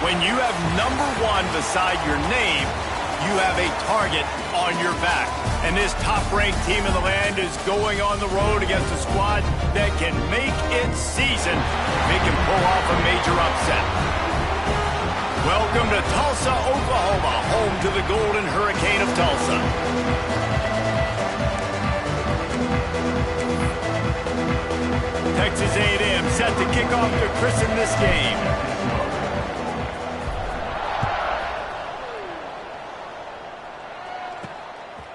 When you have #1 beside your name, you have a target on your back. And this top-ranked team in the land is going on the road against a squad that can make its season, make him pull off a major upset. Welcome to Tulsa, Oklahoma, home to the Golden Hurricane of Tulsa. Texas A&M set to kick off to christen this game.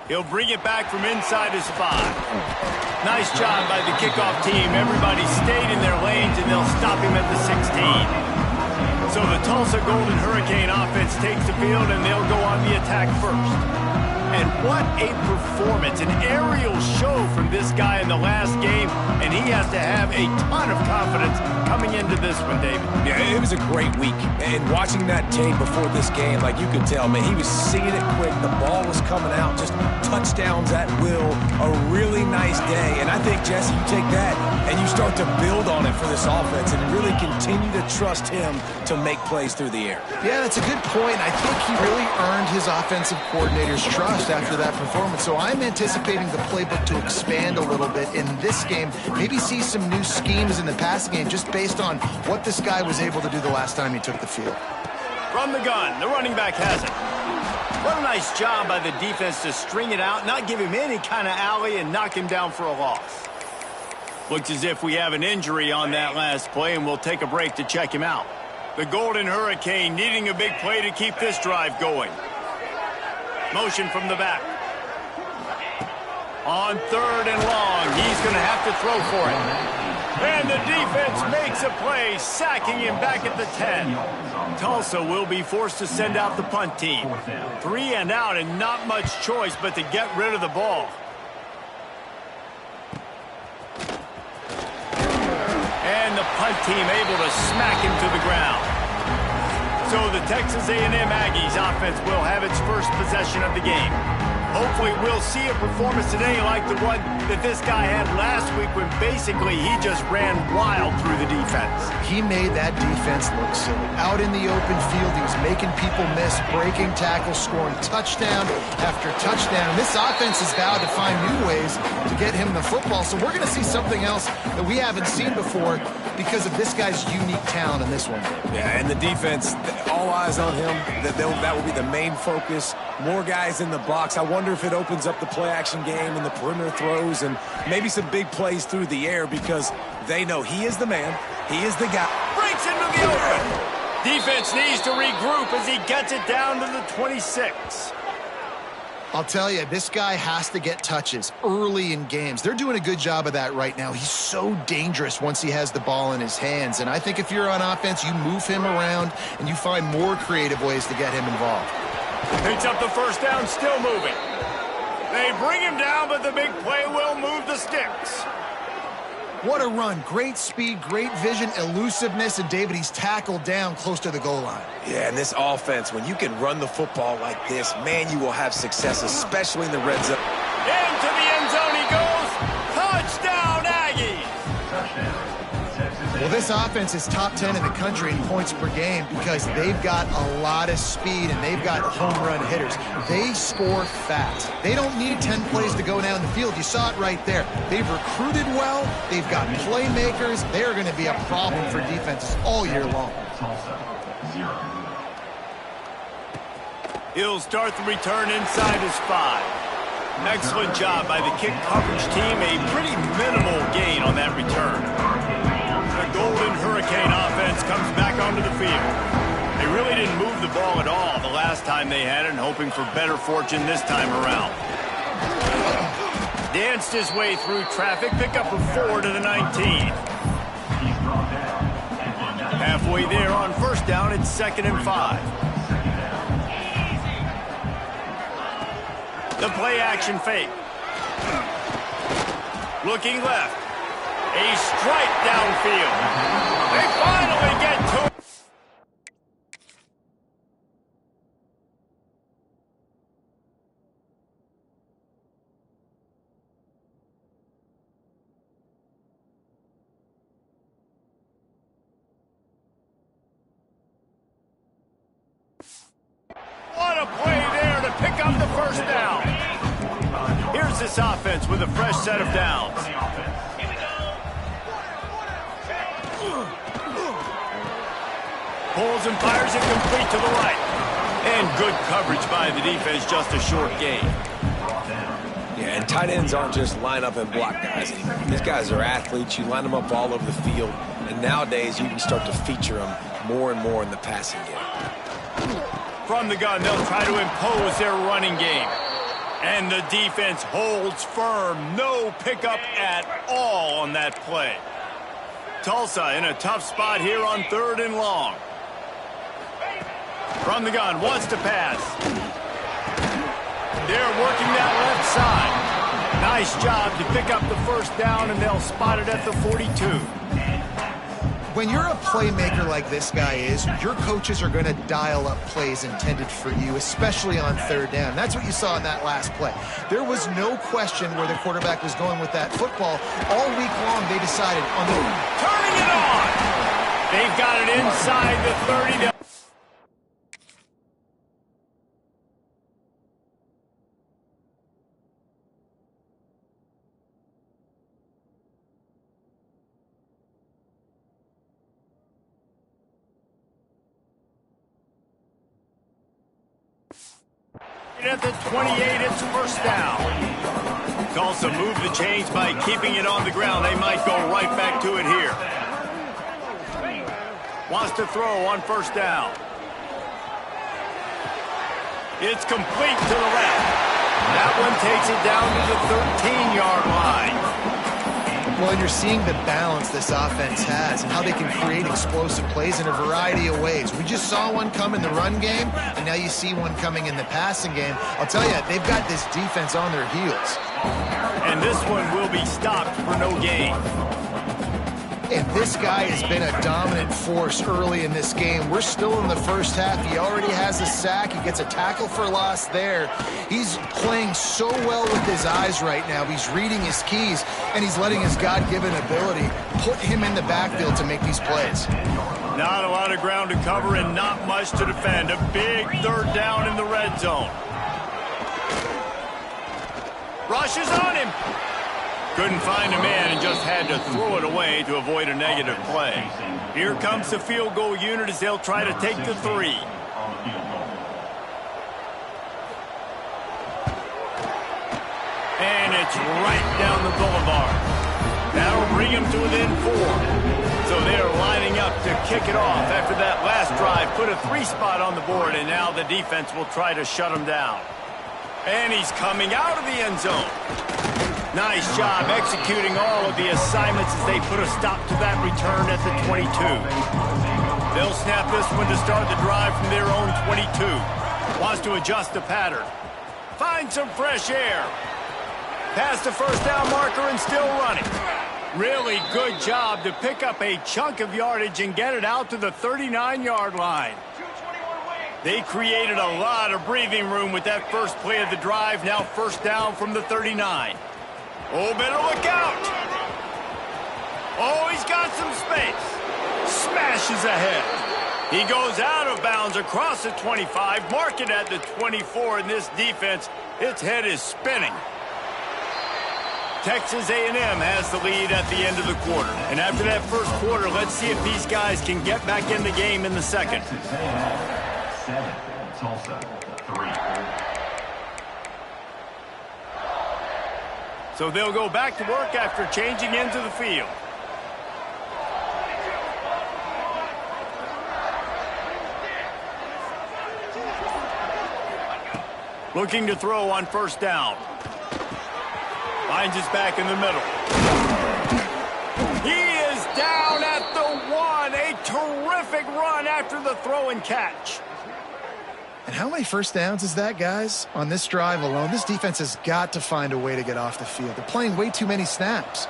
He'll bring it back from inside his 5. Nice job by the kickoff team. Everybody stayed in their lanes, and they'll stop him at the 16. So the Tulsa Golden Hurricane offense takes the field, and they'll go on the attack first. And what a performance, an aerial show from this guy in the last game, and he has to have a ton of confidence coming into this one, David. Yeah, it was a great week. And watching that tape before this game, like you could tell, man, he was seeing it quick. The ball was coming out, just touchdowns at will. A really nice day. And I think, Jesse, you take that and you start to build on it for this offense and really continue to trust him to make plays through the air. Yeah, that's a good point. I think he really earned his offensive coordinator's trust after that performance. So I'm anticipating the playbook to expand a little bit in this game. Maybe see some new schemes in the passing game just based on what this guy was able to do the last time he took the field. From the gun, the running back has it. What a nice job by the defense to string it out, not give him any kind of alley, and knock him down for a loss. Looks as if we have an injury on that last play, and we'll take a break to check him out. The Golden Hurricane needing a big play to keep this drive going. Motion from the back. On 3rd and long, he's going to have to throw for it. And the defense makes a play, sacking him back at the 10. Tulsa will be forced to send out the punt team. 3 and out, and not much choice but to get rid of the ball. And the punt team able to smack him to the ground. So the Texas A&M Aggies offense will have its first possession of the game. Hopefully we'll see a performance today like the one that this guy had last week when basically he just ran wild through the defense. He made that defense look silly. Out in the open field, he was making people miss, breaking tackles, scoring touchdown after touchdown. And this offense has vowed to find new ways to get him the football. So we're going to see something else that we haven't seen before because of this guy's unique talent in this one. Yeah, and the defense, all eyes on him. That will be the main focus. More guys in the box. I wonder if it opens up the play-action game and the perimeter throws and maybe some big plays through the air because they know he is the man. He is the guy. Breaks into the open. Defense needs to regroup as he gets it down to the 26. I'll tell you, this guy has to get touches early in games. They're doing a good job of that right now. He's so dangerous once he has the ball in his hands. And I think if you're on offense, you move him around and you find more creative ways to get him involved. Picks up the first down, still moving. They bring him down, but the big play will move the sticks. What a run. Great speed, great vision, elusiveness, and David, he's tackled down close to the goal line. Yeah, and this offense, when you can run the football like this, man, you will have success, especially in the red zone. Into the end zone he goes. Touchdown, Aggies! Well, this offense is top 10 in the country in points per game because they've got a lot of speed and they've got home run hitters. They score fast. They don't need 10 plays to go down the field. You saw it right there. They've recruited well. They've got playmakers. They're going to be a problem for defenses all year long. He'll start the return inside his 5. Excellent job by the kick coverage team. A pretty minimal gain on that return. The Golden Hurricane offense comes back onto the field. They really didn't move the ball at all the last time they had it, and hoping for better fortune this time around. Danced his way through traffic, pick up a 4 to the 19. Halfway there on first down, it's 2nd and 5. The play action fake. Looking left. A strike downfield. They finally get to it. up the first down. Here's this offense with a fresh set of downs. Pulls and fires it complete to the right. And good coverage by the defense, just a short gain. Yeah, and tight ends aren't just line up and block guys anymore. These guys are athletes. You line them up all over the field. And nowadays, you can start to feature them more and more in the passing game. From the gun, they'll try to impose their running game. And the defense holds firm. No pickup at all on that play. Tulsa in a tough spot here on 3rd and long. From the gun, wants to pass. They're working that left side. Nice job to pick up the first down, and they'll spot it at the 42. When you're a playmaker like this guy is, your coaches are going to dial up plays intended for you, especially on 3rd down. That's what you saw in that last play. There was no question where the quarterback was going with that football. All week long, they decided on the... Turning it on! They've got it inside the 30. At the 28, it's first down. Tulsa moved the chains by keeping it on the ground. They might go right back to it here. Wants to throw on first down. It's complete to the left. That one takes it down to the 13-yard line. Well, and you're seeing the balance this offense has and how they can create explosive plays in a variety of ways. We just saw one come in the run game, and now you see one coming in the passing game. I'll tell you, they've got this defense on their heels. And this one will be stopped for no gain. And this guy has been a dominant force early in this game. We're still in the first half. He already has a sack. He gets a tackle for loss there. He's playing so well with his eyes right now. He's reading his keys, and he's letting his God-given ability put him in the backfield to make these plays. Not a lot of ground to cover and not much to defend. A big 3rd down in the red zone. Rushes on him. Couldn't find a man and just had to throw it away to avoid a negative play. Here comes the field goal unit as they'll try to take the 3. And it's right down the boulevard. That'll bring them to within 4. So they're lining up to kick it off after that last drive. Put a 3 spot on the board, and now the defense will try to shut them down. And he's coming out of the end zone. Nice job executing all of the assignments as they put a stop to that return at the 22. They'll snap this one to start the drive from their own 22. Wants to adjust the pattern. Find some fresh air. Past the first down marker and still running. Really good job to pick up a chunk of yardage and get it out to the 39-yard line. They created a lot of breathing room with that first play of the drive. Now first down from the 39. Oh, better look out. Oh, he's got some space. Smashes ahead. He goes out of bounds across the 25. Mark it at the 24 in this defense. Its head is spinning. Texas A&M has the lead at the end of the quarter. And after that first quarter, let's see if these guys can get back in the game in the second. Texas A&M 7, Tulsa 3. So they'll go back to work after changing into the field. Looking to throw on first down. Finds his back in the middle. He is down at the 1. A terrific run after the throw and catch. And how many first downs is that, guys? On this drive alone, this defense has got to find a way to get off the field. They're playing way too many snaps.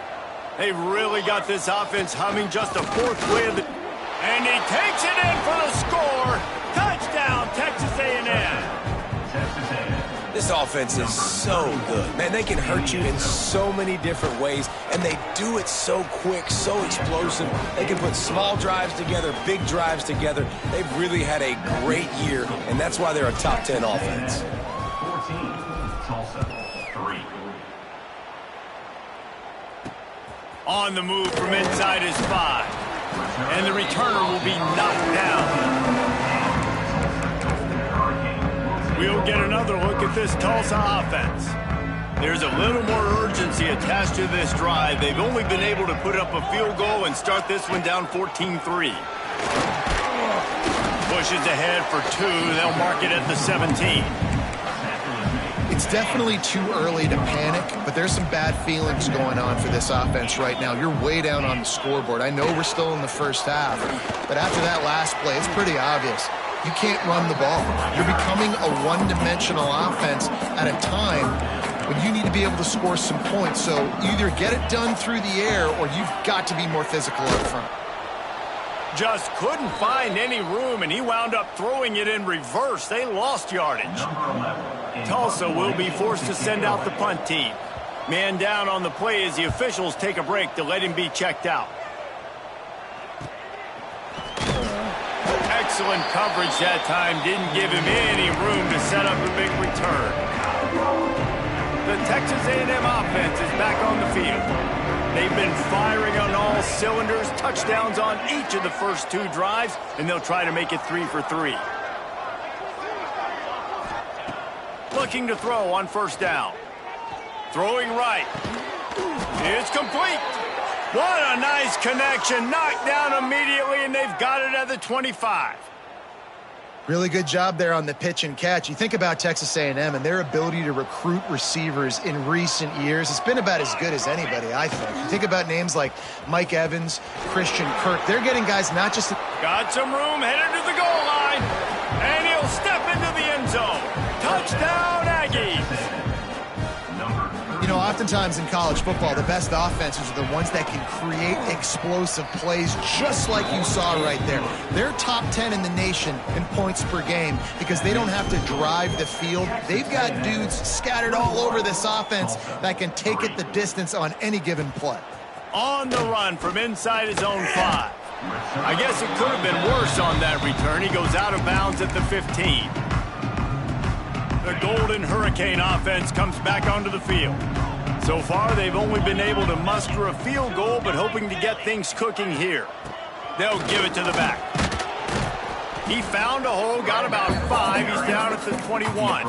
They've really got this offense humming. Just a 4th play of the... And he takes it in for the score. Touchdown, Texas A&M. This offense is so good. Man, they can hurt you in so many different ways, and they do it so quick, so explosive. They can put small drives together, big drives together. They've really had a great year, and that's why they're a top 10 offense. On the move from inside his 5. And the returner will be knocked down. We'll get another look at this Tulsa offense. There's a little more urgency attached to this drive. They've only been able to put up a field goal and start this one down 14-3. Pushes ahead for 2. They'll mark it at the 17. It's definitely too early to panic, but there's some bad feelings going on for this offense right now. You're way down on the scoreboard. I know we're still in the first half, but after that last play, it's pretty obvious. You can't run the ball. You're becoming a one-dimensional offense at a time when you need to be able to score some points. So either get it done through the air or you've got to be more physical up front. Just couldn't find any room, and he wound up throwing it in reverse. They lost yardage. Tulsa will be forced to send out the punt team. Man down on the play as the officials take a break to let him be checked out. Excellent coverage that time. Didn't give him any room to set up a big return. The Texas A&M offense is back on the field. They've been firing on all cylinders, touchdowns on each of the first 2 drives, and they'll try to make it 3 for 3. Looking to throw on first down. Throwing right. It's complete. What a nice connection. Knocked down immediately, and they've got it at the 25. Really good job there on the pitch and catch. You think about Texas A&M and their ability to recruit receivers in recent years. It's been about as good as anybody, I think. You think about names like Mike Evans, Christian Kirk. They're getting guys not just... Got some room, headed to the goal line. And he'll step into the end zone. Touchdown, Aggies. You know, oftentimes in college football, the best offenses are the ones that can create explosive plays just like you saw right there. They're top 10 in the nation in points per game because they don't have to drive the field. They've got dudes scattered all over this offense that can take it the distance on any given play. On the run from inside his own 5. I guess it could have been worse on that return. He goes out of bounds at the 15. The Golden Hurricane offense comes back onto the field. So far, they've only been able to muster a field goal, but hoping to get things cooking here. They'll give it to the back. He found a hole, got about 5. He's down at the 21.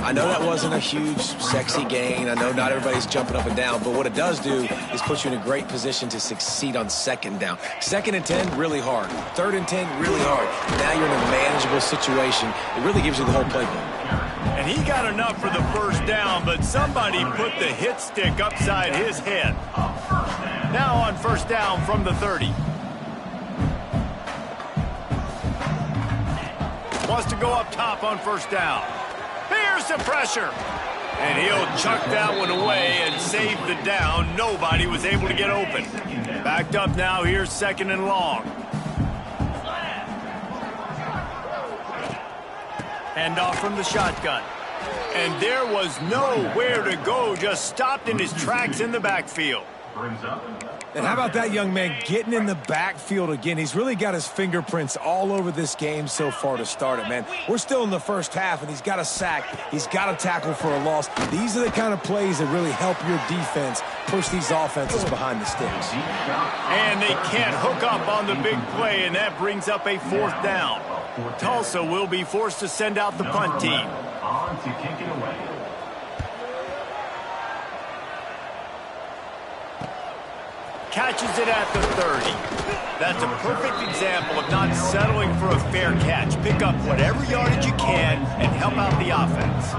I know that wasn't a huge, sexy gain. I know not everybody's jumping up and down, but what it does do is put you in a great position to succeed on second down. 2nd and 10, really hard. 3rd and 10, really hard. Now you're in a manageable situation. It really gives you the whole playbook. And he got enough for the first down, but somebody put the hit stick upside his head. Now on first down from the 30. Wants to go up top on first down. Here's the pressure. And he'll chuck that one away and save the down. Nobody was able to get open. Backed up now. Here's 2nd and long. Hand off from the shotgun. And there was nowhere to go. Just stopped in his tracks in the backfield. And how about that young man getting in the backfield again? He's really got his fingerprints all over this game so far to start it, man. We're still in the first half, and he's got a sack. He's got a tackle for a loss. These are the kind of plays that really help your defense push these offenses behind the sticks. And they can't hook up on the big play, and that brings up a 4th down. Tulsa will be forced to send out the punt team. On to kick it away. Catches it at the 30. That's a perfect example of not settling for a fair catch. Pick up whatever yardage you can and help out the offense.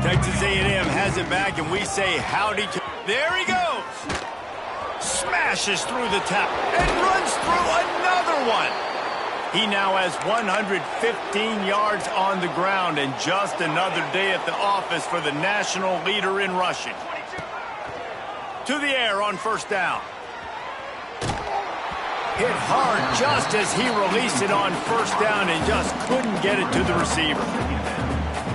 Texas A&M has it back, and we say howdy to... There he goes! Smashes through the tackle and runs through another one. He now has 115 yards on the ground, and just another day at the office for the national leader in rushing. To the air on first down. Hit hard just as he released it on first down and just couldn't get it to the receiver.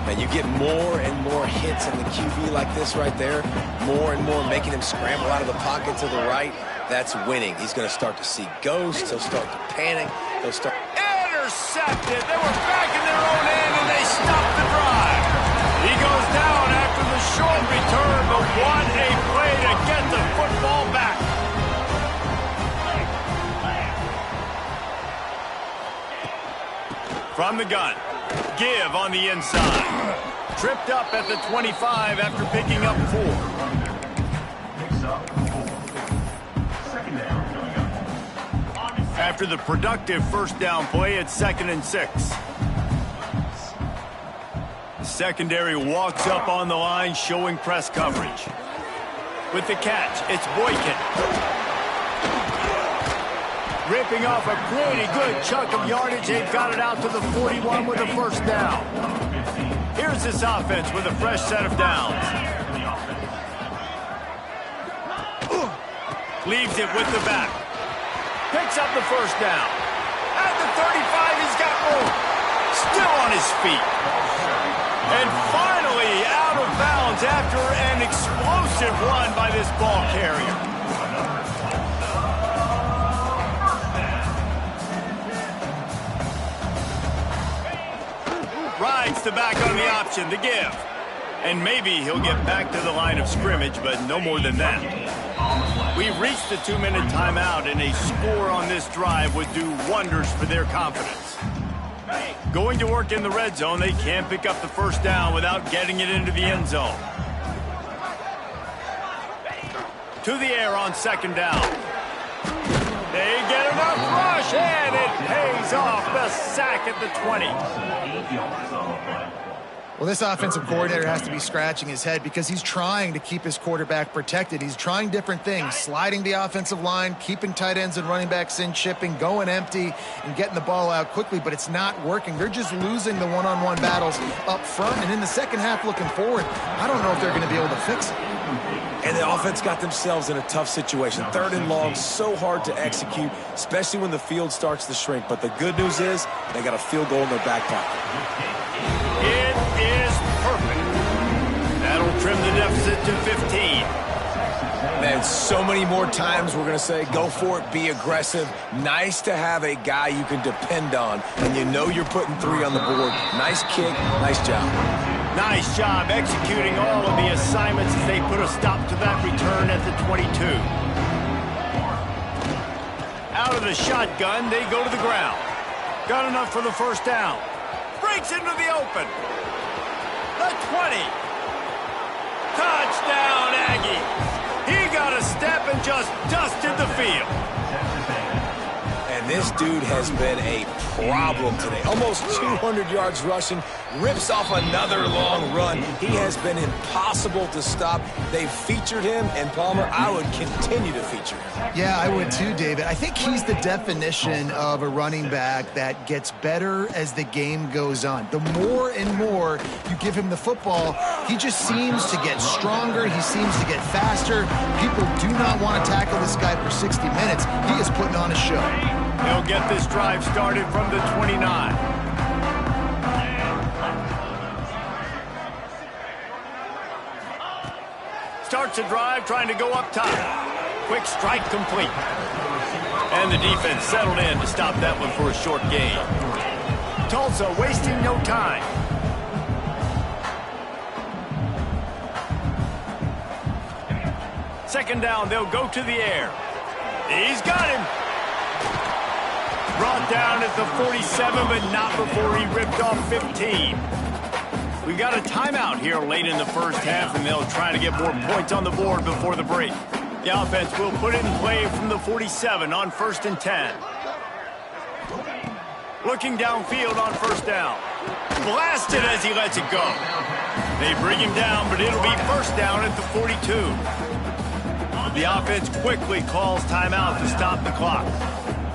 And you get more and more hits on the QB like this right there, more and more making him scramble out of the pocket to the right. That's winning. He's going to start to see ghosts. He'll start to panic. He'll start... Intercepted. They were back in their own end, and they stopped the drive. He goes down after the short return, but what a play to get the foot From the gun. Give on the inside. Tripped up at the 25 after picking up 4. Picks up 4. Second down coming up. After the productive first down play, it's 2nd and 6. Secondary walks up on the line, showing press coverage. With the catch, it's Boykin. Ripping off a pretty good chunk of yardage. They've got it out to the 41 with a first down. Here's this offense with a fresh set of downs. Leaves it with the back. Picks up the first down. At the 35, he's got more. Still on his feet. And finally out of bounds after an explosive run by this ball carrier. Rides the back on the option, the give. And maybe he'll get back to the line of scrimmage, but no more than that. We've reached the 2-minute timeout, and a score on this drive would do wonders for their confidence. Going to work in the red zone, they can't pick up the first down without getting it into the end zone. To the air on 2nd down. They get enough rush, and it pays off. The sack at the 20. Well, this offensive coordinator has to be scratching his head because he's trying to keep his quarterback protected. He's trying different things, sliding the offensive line, keeping tight ends and running backs in, chipping, going empty, and getting the ball out quickly, but it's not working. They're just losing the one-on-one battles up front, and in the second half looking forward, I don't know if they're going to be able to fix it. And the offense got themselves in a tough situation. 3rd and long, so hard to execute, especially when the field starts to shrink. But the good news is they got a field goal in their back pocket. It is perfect. That'll trim the deficit to 15. Man, so many more times we're going to say, go for it, be aggressive. Nice to have a guy you can depend on, and you know you're putting 3 on the board. Nice kick, nice job. Nice job executing all of the assignments as they put a stop to that return at the 22. Out of the shotgun, they go to the ground. Got enough for the first down. Breaks into the open. The 20. Touchdown, Aggie. He got a step and just dusted the field. And this dude has been a problem today. Almost 200 yards rushing, rips off another long run. He has been impossible to stop. They've featured him, and Palmer, I would continue to feature him. Yeah, I would too, David. I think he's the definition of a running back that gets better as the game goes on. The more and more you give him the football, he just seems to get stronger. He seems to get faster. People do not want to tackle this guy for 60 minutes. He is putting on a show. They'll get this drive started from the 29. Starts a drive trying to go up top. Quick strike complete. And the defense settled in to stop that one for a short gain. Tulsa wasting no time. Second down, they'll go to the air. He's got him. Brought down at the 47, but not before he ripped off 15. We've got a timeout here late in the first half, and they'll try to get more points on the board before the break. The offense will put it in play from the 47 on 1st and 10. Looking downfield on first down. Blasted as he lets it go. They bring him down, but it'll be first down at the 42. The offense quickly calls timeout to stop the clock.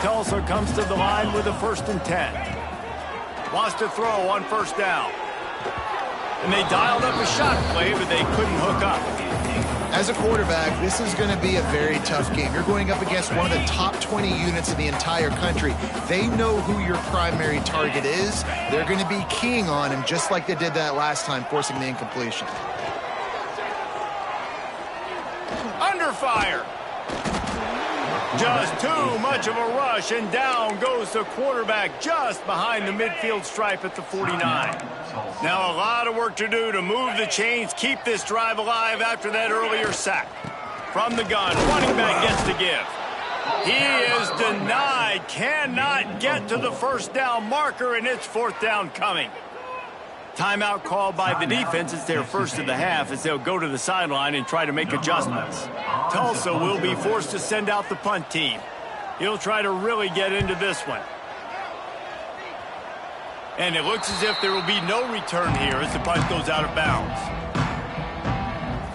Tulsa comes to the line with a 1st and 10. Wants to throw on first down. And they dialed up a shot play, but they couldn't hook up. As a quarterback, this is going to be a very tough game. You're going up against one of the top 20 units in the entire country. They know who your primary target is. They're going to be keying on him just like they did that last time, forcing the incompletion. Under fire. Just too much of a rush, and down goes the quarterback just behind the midfield stripe at the 49. Now a lot of work to do to move the chains, keep this drive alive after that earlier sack. From the gun, running back gets the give. He is denied, cannot get to the first down marker, and it's fourth down coming. Timeout called by the defense. It's their first of the half as they'll go to the sideline and try to make adjustments. Tulsa will be forced to send out the punt team. He'll try to really get into this one. And it looks as if there will be no return here as the punt goes out of bounds.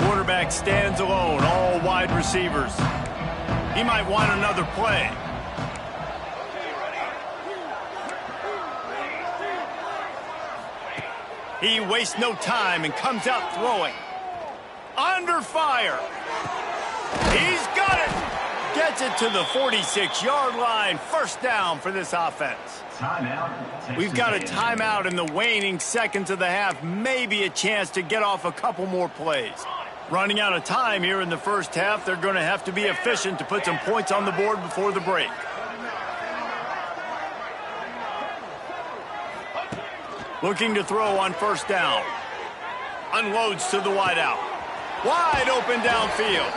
Quarterback stands alone, all wide receivers. He might want another play. He wastes no time and comes out throwing. Under fire. He's got it. Gets it to the 46-yard line. First down for this offense. We've got a timeout in the waning seconds of the half. Maybe a chance to get off a couple more plays. Running out of time here in the first half. They're going to have to be efficient to put some points on the board before the break. Looking to throw on first down. Unloads to the wideout. Wide open downfield.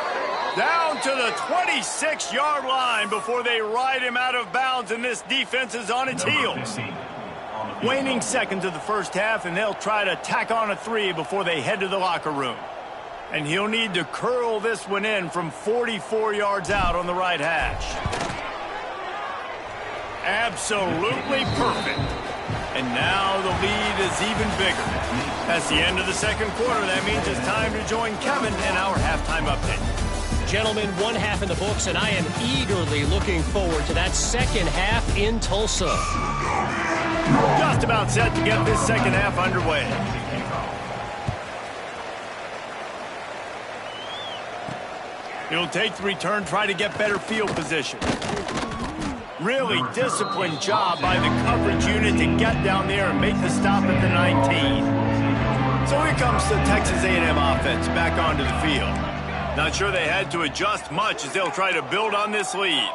Down to the 26-yard line before they ride him out of bounds, and this defense is on its heels. Waning seconds of the first half, and they'll try to tack on a 3 before they head to the locker room. And he'll need to curl this one in from 44 yards out on the right hash. Absolutely perfect. And now the lead is even bigger. That's the end of the second quarter. That means it's time to join Kevin in our halftime update. Gentlemen, one half in the books, and I am eagerly looking forward to that second half in Tulsa. Just about set to get this second half underway. He'll take the return, try to get better field position. Really disciplined job by the coverage unit to get down there and make the stop at the 19. So here comes the Texas A&M offense back onto the field. Not sure they had to adjust much as they'll try to build on this lead.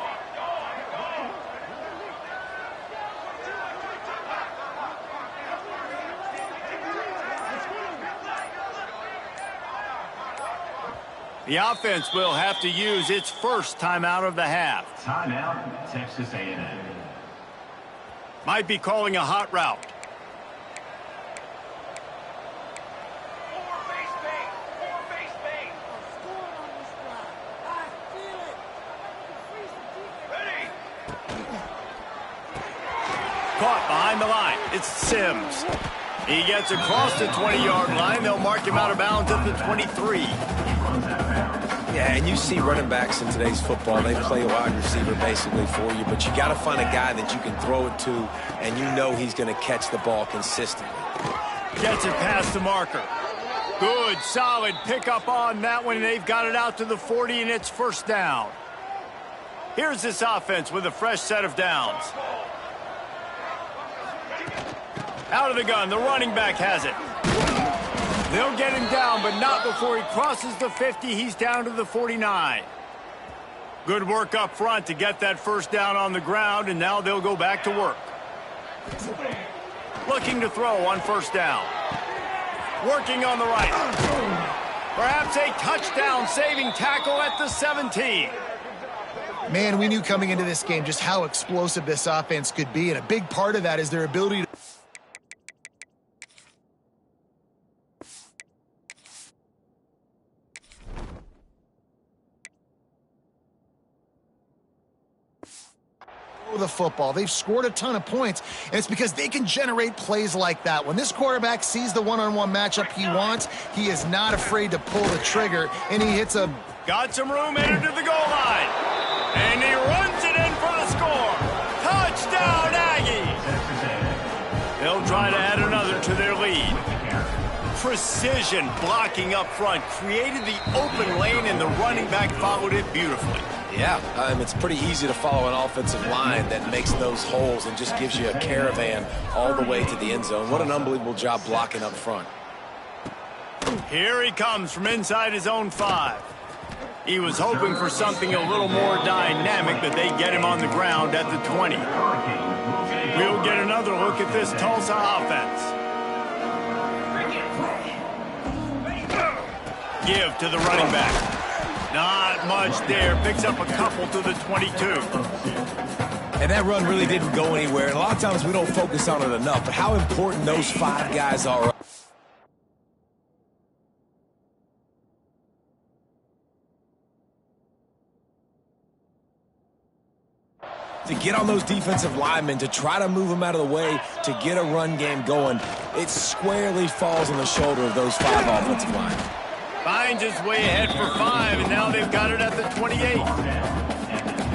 The offense will have to use its first timeout of the half. Timeout, Texas A&M. Might be calling a hot route. Caught behind the line. It's Sims. He gets across the 20-yard line. They'll mark him out of bounds at the 23. Yeah, and you see running backs in today's football, they play a wide receiver basically for you, but you got to find a guy that you can throw it to, and you know he's going to catch the ball consistently. Gets it past the marker. Good, solid pickup on that one. They've got it out to the 40, and it's first down. Here's this offense with a fresh set of downs. Out of the gun, the running back has it. They'll get him down, but not before he crosses the 50. He's down to the 49. Good work up front to get that first down on the ground, and now they'll go back to work. Looking to throw on first down. Working on the right. Perhaps a touchdown-saving tackle at the 17. Man, we knew coming into this game just how explosive this offense could be, and a big part of that is their ability to the football. They've scored a ton of points, and it's because they can generate plays like that. When this quarterback sees the one-on-one matchup he wants, he is not afraid to pull the trigger, and he hits a... Got some room, headed to the goal line. And he runs it in for the score. Touchdown, Aggies! They'll try to add another to their lead. Precision blocking up front created the open lane, and the running back followed it beautifully. Yeah, it's pretty easy to follow an offensive line that makes those holes and just gives you a caravan all the way to the end zone. What an unbelievable job blocking up front. Here he comes from inside his own 5. He was hoping for something a little more dynamic, but they get him on the ground at the 20. We'll get another look at this Tulsa offense. Give to the running back. Not much there. Picks up a couple to the 22. And that run really didn't go anywhere. And a lot of times we don't focus on it enough, but how important those 5 guys are. To get on those defensive linemen, to try to move them out of the way, to get a run game going, it squarely falls on the shoulder of those 5 offensive linemen. Finds his way ahead for 5, and now they've got it at the 28.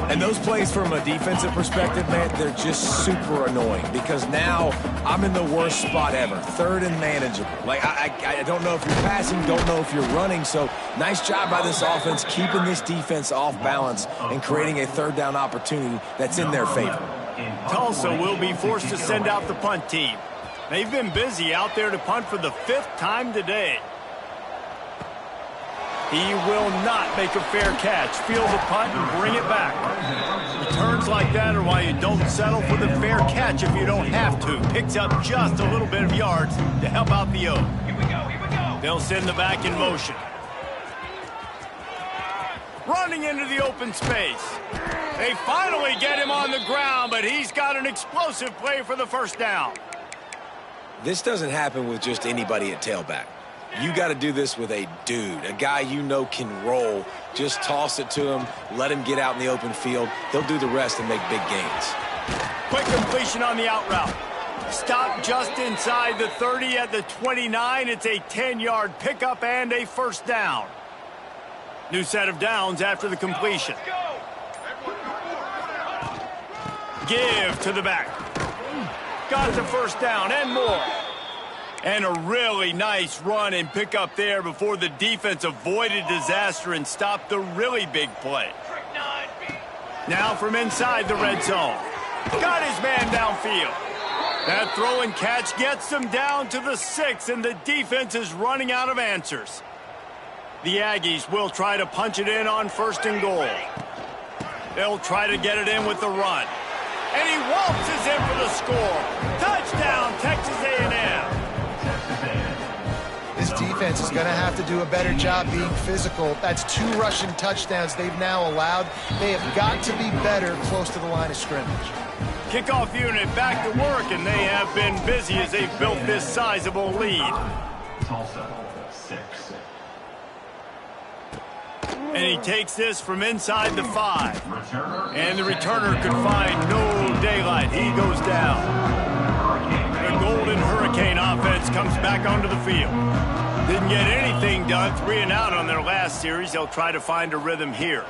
And those plays from a defensive perspective, man, they're just super annoying because now I'm in the worst spot ever, 3rd and manageable. Like, I don't know if you're passing, don't know if you're running, so nice job by this offense keeping this defense off balance and creating a 3rd down opportunity that's in their favor. Tulsa will be forced to send out the punt team. They've been busy out there to punt for the 5th time today. He will not make a fair catch. Field the punt and bring it back. Returns like that are why you don't settle for the fair catch if you don't have to. Picks up just a little bit of yards to help out the O. Here we go. They'll send the back in motion. Running into the open space. They finally get him on the ground, but he's got an explosive play for the 1st down. This doesn't happen with just anybody at tailback. You got to do this with a dude, a guy you know can roll. Just toss it to him, let him get out in the open field. He'll do the rest and make big gains. Quick completion on the out route. Stop just inside the 30 at the 29. It's a 10-yard pickup and a 1st down. New set of downs after the completion. Give to the back. Got the 1st down and more. And a really nice run and pickup there before the defense avoided disaster and stopped the really big play. Now from inside the red zone. Got his man downfield. That throw and catch gets them down to the 6, and the defense is running out of answers. The Aggies will try to punch it in on 1st and goal. They'll try to get it in with the run. And he waltzes in for the score. Touchdown, Texas A&M. This defense is going to have to do a better job being physical. That's 2 rushing touchdowns they've now allowed. They have got to be better close to the line of scrimmage. Kickoff unit back to work, and they have been busy as they've built this sizable lead. Tulsa, 6. And he takes this from inside the 5. And the returner could find no daylight. He goes down. The Golden Hurricane offense comes back onto the field. Didn't get anything done, 3 and out on their last series. They'll try to find a rhythm here.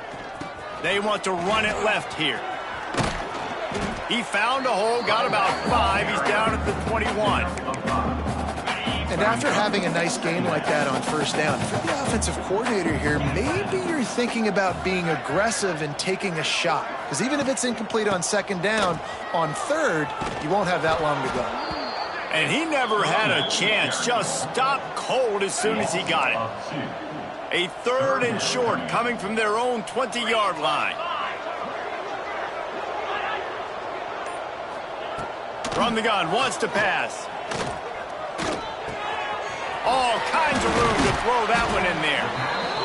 They want to run it left here. He found a hole, got about 5. He's down at the 21. And after having a nice game like that on 1st down, for the offensive coordinator here, maybe you're thinking about being aggressive and taking a shot. Because even if it's incomplete on 2nd down, on 3rd, you won't have that long to go. And he never had a chance. Just stopped cold as soon as he got it. A 3rd and short coming from their own 20-yard line. From the gun, wants to pass. All kinds of room to throw that one in there.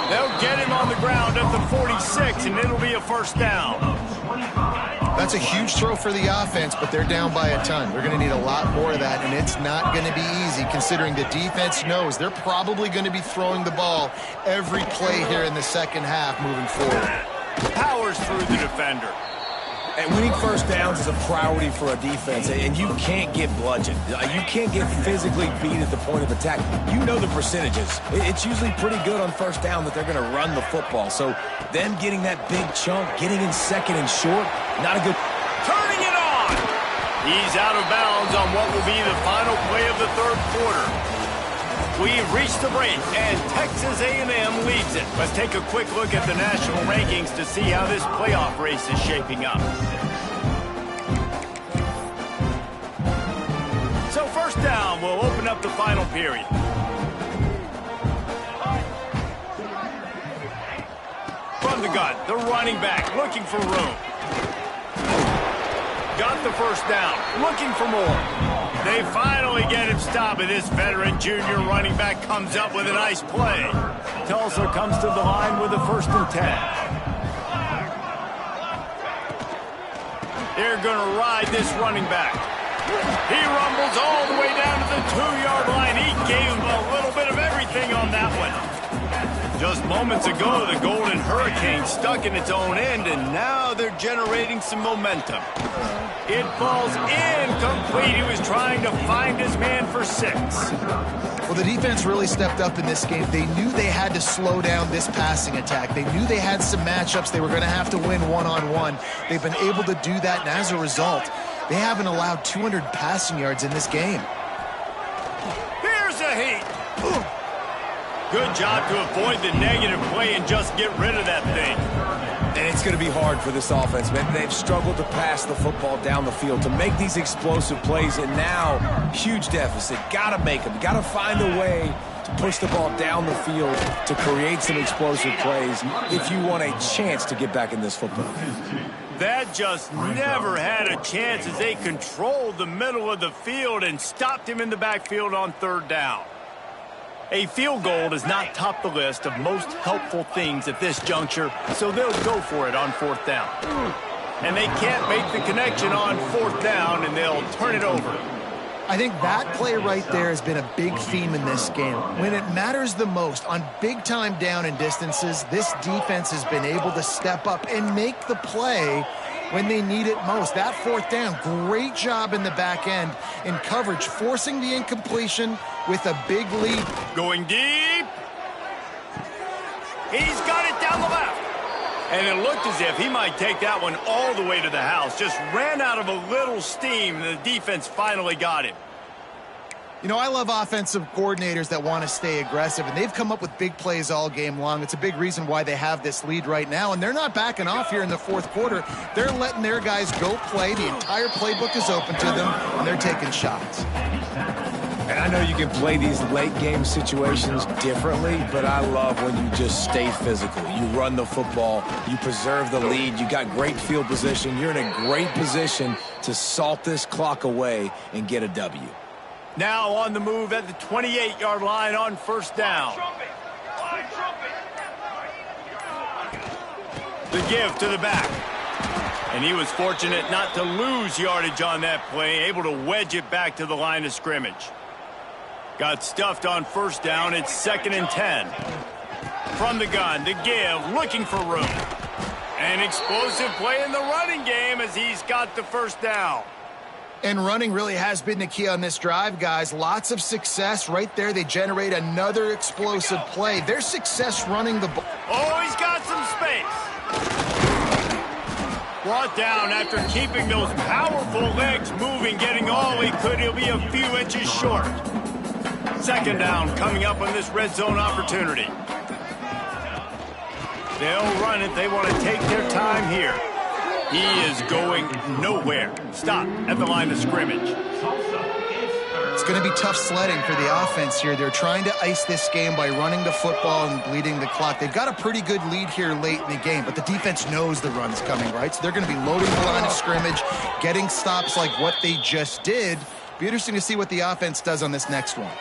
They'll get him on the ground at the 46, and it'll be a 1st down. That's a huge throw for the offense, but they're down by a ton. They're going to need a lot more of that, and it's not going to be easy considering the defense knows they're probably going to be throwing the ball every play here in the 2nd half moving forward. Powers through the defender. And winning 1st downs is a priority for a defense, and you can't get bludgeoned. You can't get physically beat at the point of attack. You know the percentages. It's usually pretty good on 1st down that they're going to run the football. So them getting that big chunk, getting in 2nd and short, not a good... Turning it on! He's out of bounds on what will be the final play of the 3rd quarter. We've reached the break, and Texas A&M leads it. Let's take a quick look at the national rankings to see how this playoff race is shaping up. So 1st down will open up the final period. From the gun, the running back looking for room. Got the 1st down, looking for more. They finally get him stopped, and this veteran junior running back comes up with a nice play. Tulsa comes to the line with a 1st and 10. They're going to ride this running back. He rumbles all the way down to the 2-yard line. He gave him a little bit of everything on that one. Just moments ago, the Golden Hurricane stuck in its own end, and now they're generating some momentum. It falls incomplete. He was trying to find his man for 6. Well, the defense really stepped up in this game. They knew they had to slow down this passing attack. They knew they had some matchups they were going to have to win one-on-one. They've been able to do that, and as a result, they haven't allowed 200 passing yards in this game. Here's a heat. Good job to avoid the negative play and just get rid of that thing. And it's going to be hard for this offense, man. They've struggled to pass the football down the field to make these explosive plays, and now, huge deficit. Got to make them. Got to find a way to push the ball down the field to create some explosive plays if you want a chance to get back in this football. That just never had a chance as they controlled the middle of the field and stopped him in the backfield on 3rd down. A field goal does not top the list of most helpful things at this juncture, so they'll go for it on 4th down. And they can't make the connection on 4th down, and they'll turn it over. I think that play right there has been a big theme in this game. When it matters the most, on big-time down and distances, this defense has been able to step up and make the play when they need it most. That 4th down, great job in the back end in coverage, forcing the incompletion with a big lead. Going deep. He's got it down the left. And it looked as if he might take that one all the way to the house. Just ran out of a little steam, and the defense finally got him. You know, I love offensive coordinators that want to stay aggressive, and they've come up with big plays all game long. It's a big reason why they have this lead right now, and they're not backing off here in the 4th quarter. They're letting their guys go play. The entire playbook is open to them, and they're taking shots. And I know you can play these late-game situations differently, but I love when you just stay physical. You run the football, you preserve the lead, you got great field position. You're in a great position to salt this clock away and get a W. Now on the move at the 28-yard line on 1st down. The give to the back. And he was fortunate not to lose yardage on that play, able to wedge it back to the line of scrimmage. Got stuffed on 1st down. It's 2nd and 10. From the gun, the give, looking for room. An explosive play in the running game as he's got the 1st down. And running really has been the key on this drive, guys. Lots of success right there. They generate another explosive play. Their success running the ball. Oh, he's got some space. Brought down after keeping those powerful legs moving, getting all he could. He'll be a few inches short. 2nd down coming up on this red zone opportunity. They'll run it. They want to take their time here. He is going nowhere. Stop at the line of scrimmage. It's going to be tough sledding for the offense here. They're trying to ice this game by running the football and bleeding the clock. They've got a pretty good lead here late in the game, but the defense knows the run's coming, right? So they're going to be loading the line of scrimmage, getting stops like what they just did. Be interesting to see what the offense does on this next one.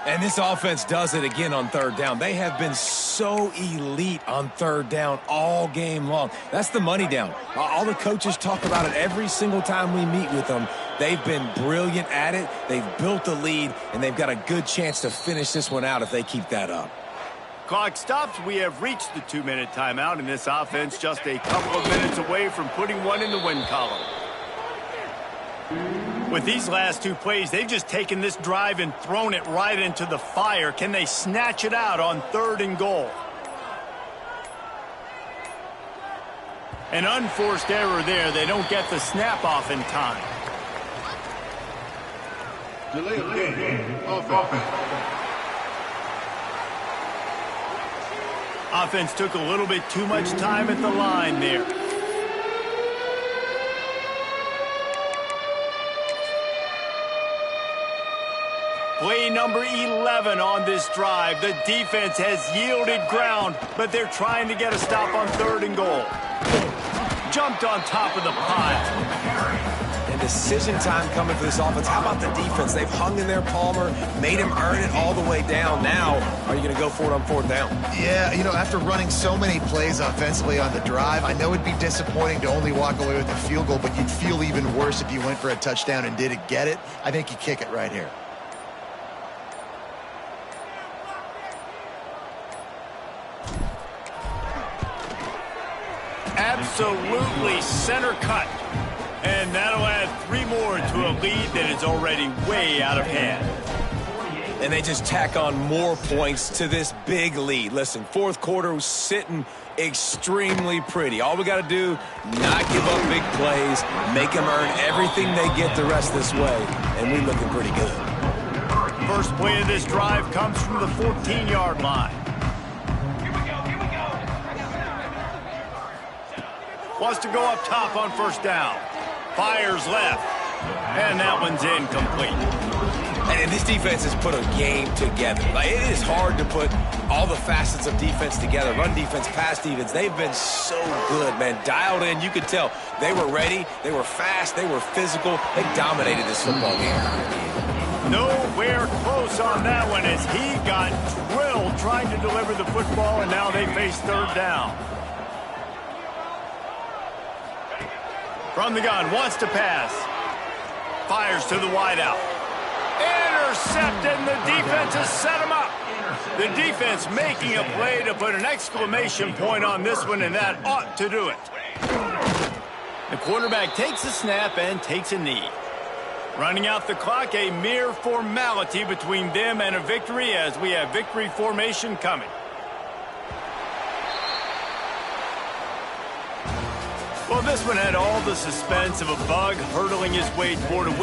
And this offense does it again on 3rd down. They have been so elite on 3rd down all game long. That's the money down. All the coaches talk about it every single time we meet with them. They've been brilliant at it. They've built the lead, and they've got a good chance to finish this one out if they keep that up. Clock stops. We have reached the 2-minute timeout, and this offense just a couple of minutes away from putting one in the win column. With these last 2 plays, they've just taken this drive and thrown it right into the fire. Can they snatch it out on 3rd and goal? An unforced error there. They don't get the snap off in time. Delay of game. Offense. Offense took a little bit too much time at the line there. Play number 11 on this drive. The defense has yielded ground, but they're trying to get a stop on 3rd and goal. jumped on top of the pile. And decision time coming for this offense. How about the defense? They've hung in there, Palmer, made him earn it all the way down. Now, are you going to go for it on fourth down? Yeah, you know, after running so many plays offensively on the drive, I know it'd be disappointing to only walk away with a field goal, but you'd feel even worse if you went for a touchdown and didn't get it. I think you kick it right here. Absolutely center cut. And that'll add 3 more to a lead that is already way out of hand. And they just tack on more points to this big lead. Listen, fourth quarter was sitting extremely pretty. All we got to do, not give up big plays, make them earn everything they get the rest of this way, and we're looking pretty good. First play of this drive comes from the 14-yard line. Wants to go up top on first down. Fires left. And that one's incomplete. And this defense has put a game together. Like, it is hard to put all the facets of defense together. Run defense, pass defense. They've been so good, man. Dialed in. You could tell they were ready. They were fast. They were physical. They dominated this football game. Nowhere close on that one as he got drilled trying to deliver the football, and now they face third down. From the gun, wants to pass. Fires to the wideout. Intercepted, and the defense has set him up. The defense making a play to put an exclamation point on this one, and that ought to do it. The quarterback takes a snap and takes a knee. Running out the clock, a mere formality between them and a victory as we have victory formation coming. Well, this one had all the suspense of a bug hurtling his way toward a win.